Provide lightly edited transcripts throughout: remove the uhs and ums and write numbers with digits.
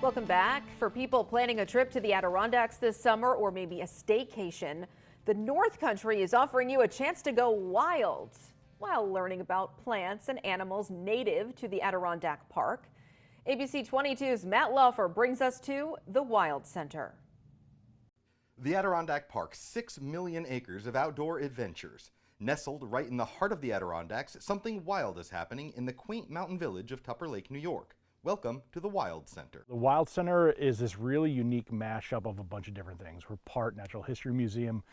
Welcome back. For people planning a trip to the Adirondacks this summer or maybe a staycation, the North Country is offering you a chance to go wild while learning about plants and animals native to the Adirondack Park. ABC 22's Matt Laufer brings us to the Wild Center. The Adirondack Park, 6 million acres of outdoor adventures. Nestled right in the heart of the Adirondacks, something wild is happening in the quaint mountain village of Tupper Lake, New York. Welcome to the Wild Center. The Wild Center is this really unique mashup of a bunch of different things. We're part Natural History Museum,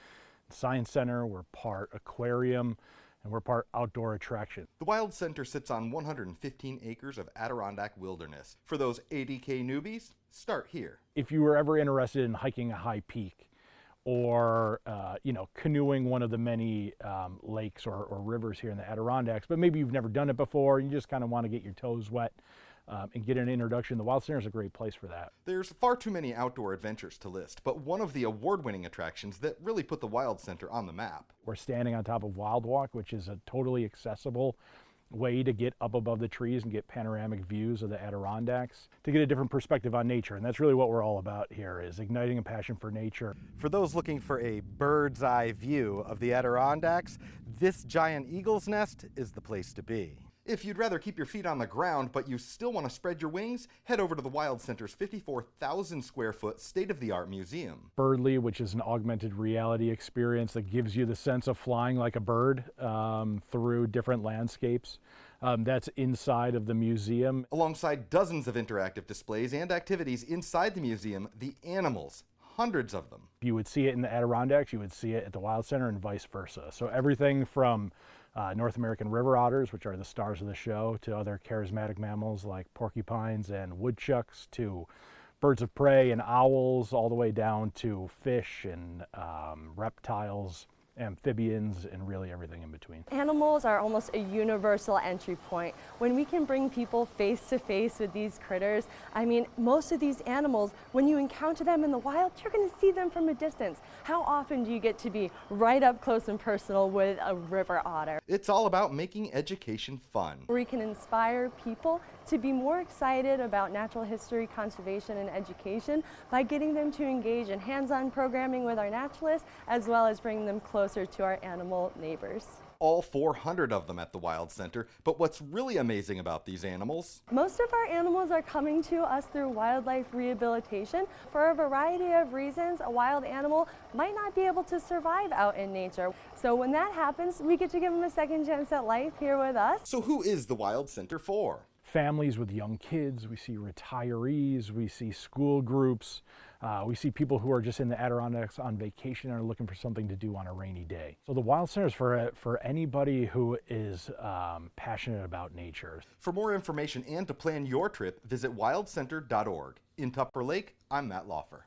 Science Center, we're part aquarium, and we're part outdoor attraction. The Wild Center sits on 115 acres of Adirondack wilderness. For those ADK newbies, start here. If you were ever interested in hiking a high peak or canoeing one of the many lakes or rivers here in the Adirondacks, but maybe you've never done it before and you just kind of want to get your toes wet and get an introduction, the Wild Center is a great place for that. There's far too many outdoor adventures to list, but one of the award-winning attractions that really put the Wild Center on the map. We're standing on top of Wild Walk, which is a totally accessible way to get up above the trees and get panoramic views of the Adirondacks, to get a different perspective on nature. And that's really what we're all about here, is igniting a passion for nature. For those looking for a bird's eye view of the Adirondacks, this giant eagle's nest is the place to be. If you'd rather keep your feet on the ground, but you still want to spread your wings, head over to the Wild Center's 54,000 square foot state-of-the-art museum. Birdly, which is an augmented reality experience that gives you the sense of flying like a bird through different landscapes. That's inside of the museum. Alongside dozens of interactive displays and activities inside the museum, the animals, hundreds of them. You would see it in the Adirondacks, you would see it at the Wild Center, and vice versa. So everything from North American river otters, which are the stars of the show, to other charismatic mammals like porcupines and woodchucks, to birds of prey and owls, all the way down to fish and reptiles, amphibians, and really everything in between. Animals are almost a universal entry point. When we can bring people face to face with these critters, I mean, most of these animals, when you encounter them in the wild, you're going to see them from a distance. How often do you get to be right up close and personal with a river otter? It's all about making education fun. We can inspire people to be more excited about natural history, conservation, and education by getting them to engage in hands-on programming with our naturalists, as well as bringing them closer to our animal neighbors. All 400 of them at the Wild Center, but what's really amazing about these animals? Most of our animals are coming to us through wildlife rehabilitation. For a variety of reasons, a wild animal might not be able to survive out in nature. So when that happens, we get to give them a second chance at life here with us. So who is the Wild Center for? Families with young kids, we see retirees, we see school groups, we see people who are just in the Adirondacks on vacation and are looking for something to do on a rainy day. So the Wild Center is for anybody who is passionate about nature. For more information and to plan your trip, visit wildcenter.org. In Tupper Lake, I'm Matt Laufer.